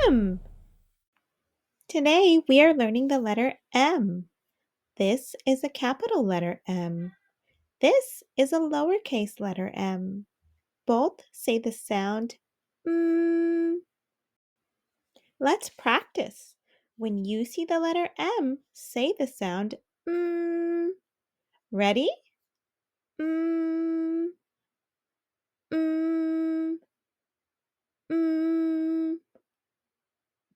M. Today we are learning the letter M. This is a capital letter M. This is a lowercase letter m. Both say the sound mm. Let's practice. When you see the letter M, say the sound mm. Ready? Mm, mm, mm,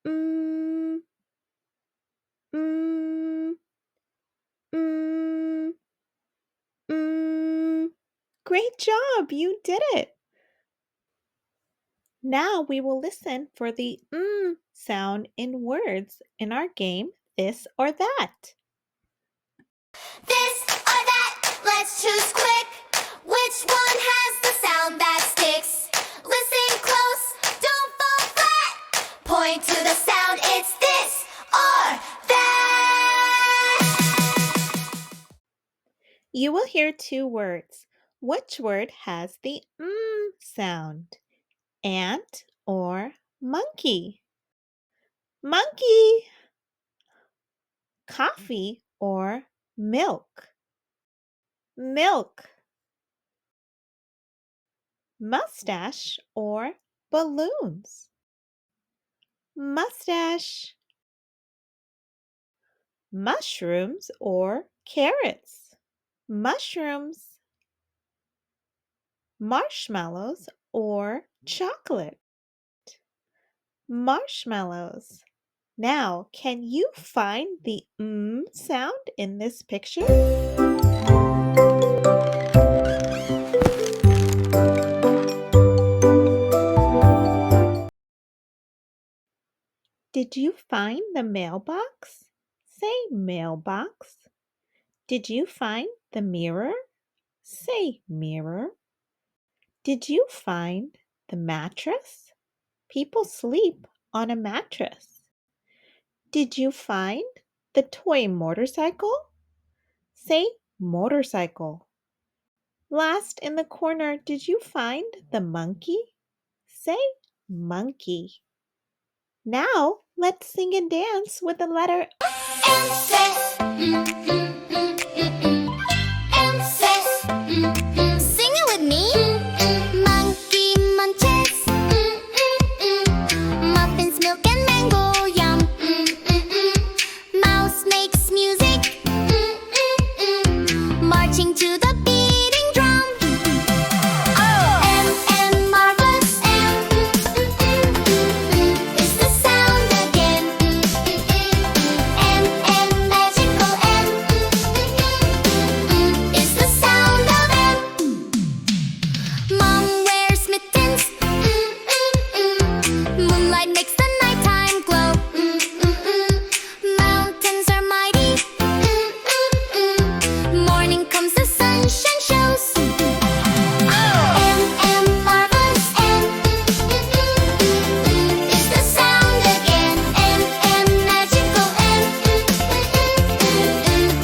mm, mm, mm, mm. Great job! You did it! Now we will listen for the sound in words in our game, This or That. This or that, let's choose quick. Which one has the sound that sticks? Listen close, don't fall flat. Point to the sound, it's this or that. You will hear two words. Which word has the sound? Ant or monkey? Monkey. Coffee or milk? Milk. Mustache or balloons? Mustache. Mushrooms or carrots? Mushrooms. Marshmallows or chocolate? Marshmallows. Now, can you find the sound in this picture? Did you find the mailbox? Say mailbox. Did you find the mirror? Say mirror. Did you find the mattress? People sleep on a mattress. Did you find the toy motorcycle? Say motorcycle. Last in the corner, did you find the monkey? Say monkey. Now, let's sing and dance with the letter M says, M says, sing it with me. Monkey munches, muffins, milk, and mango yum. Mouse makes music, marching to the beating drum. M marvelous, M is the sound again. M magical, M is the sound of M. Mom wears mittens, moonlight makes the nighttime glow. Mountains are mighty, morning comes the sunshine shows. M marvelous, M is the sound again. M magical, M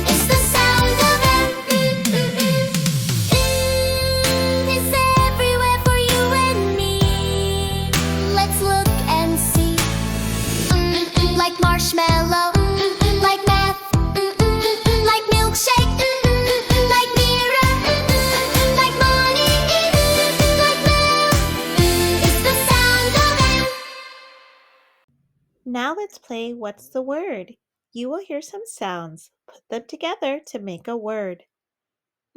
is the sound of M. Is everywhere for you and me. Let's look and see. Like marshmallow, like math, like milkshake, like mirror, like morning, like mail. It's the sound of M. Now let's play What's the Word? You will hear some sounds. Put them together to make a word.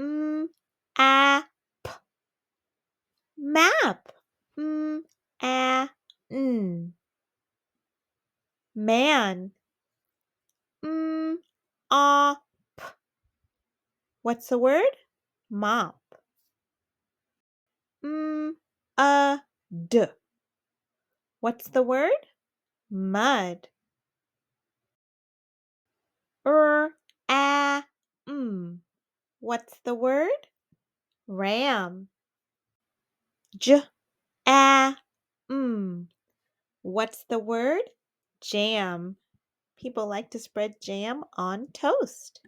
A, p. Map. A, n. Man. A, p. What's the word? Mop. A, d. What's the word? Mud. A, What's the word? Ram. J, a, What's the word? Jam. People like to spread jam on toast.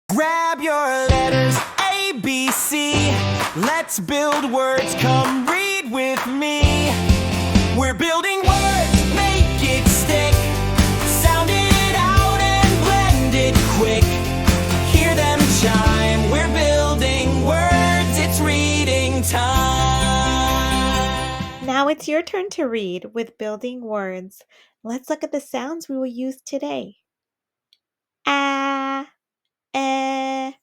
Grab your letters A, B, C. Let's build words. Come read with me. We're building words. it's your turn to read with building words. Let's look at the sounds we will use today. A, E,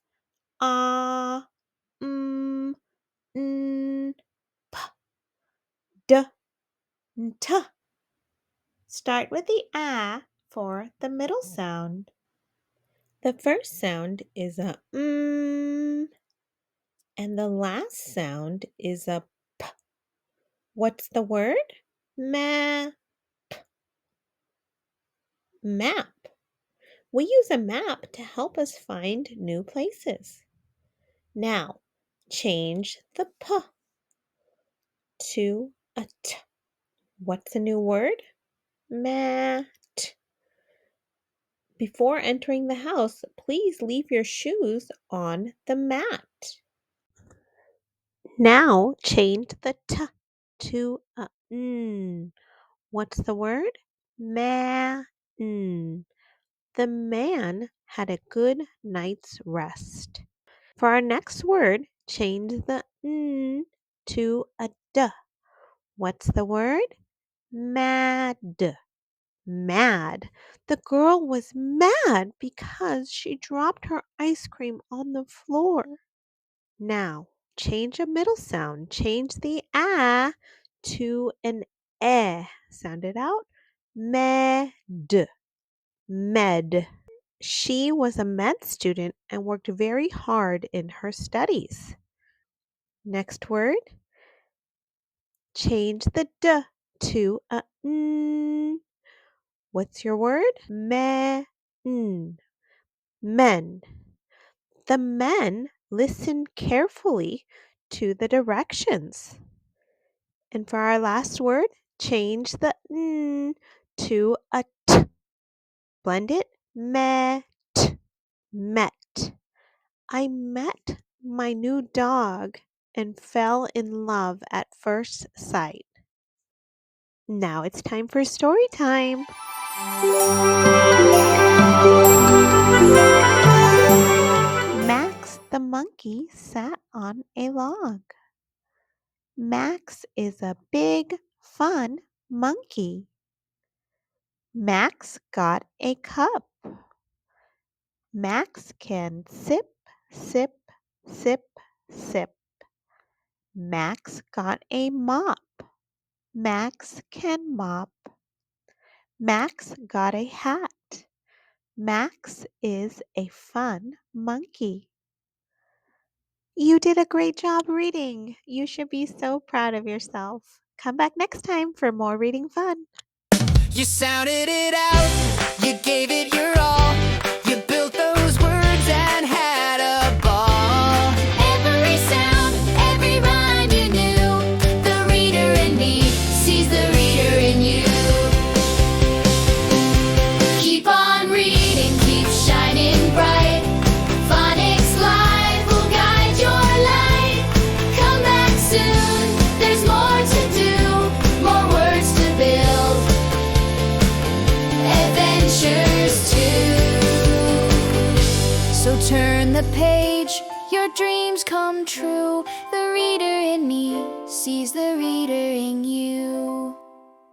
A, N, P, D, T. Start with the A for the middle sound. The first sound is a and the last sound is a P. What's the word? Map. Map. We use a map to help us find new places. Now, change the P to a T. What's the new word? Mat. Before entering the house, please leave your shoes on the mat. Now, change the T to a N. What's the word? Man. The man had a good night's rest. For our next word, change the N to a D. What's the word? Mad. Mad. The girl was mad because she dropped her ice cream on the floor. Now, change a middle sound. Change the A to an E. Sound it out. Med. Med. She was a med student and worked very hard in her studies. Next word, change the D to a N. What's your word? Men. Men. The men listened carefully to the directions. And for our last word, change the N to a T. Blend it. Met. Met. I met my new dog and fell in love at first sight. Now it's time for story time. Max the monkey sat on a log. Max is a big, fun monkey. Max got a cup. Max can sip, sip, sip, sip. Max got a mop. Max can mop. Max got a hat. Max is a fun monkey. You did a great job reading. You should be so proud of yourself. Come back next time for more reading fun. You sounded it out, you gave it your all. You built those words and had a ball. Every sound, every rhyme you knew. The reader in me sees the reader in you. Keep on reading, keep shining bright. Phonics Live will guide your life. Come back soon, there's more to do, more words to build. Adventures too. So turn the page, your dreams come true. The reader in me sees the reader in you.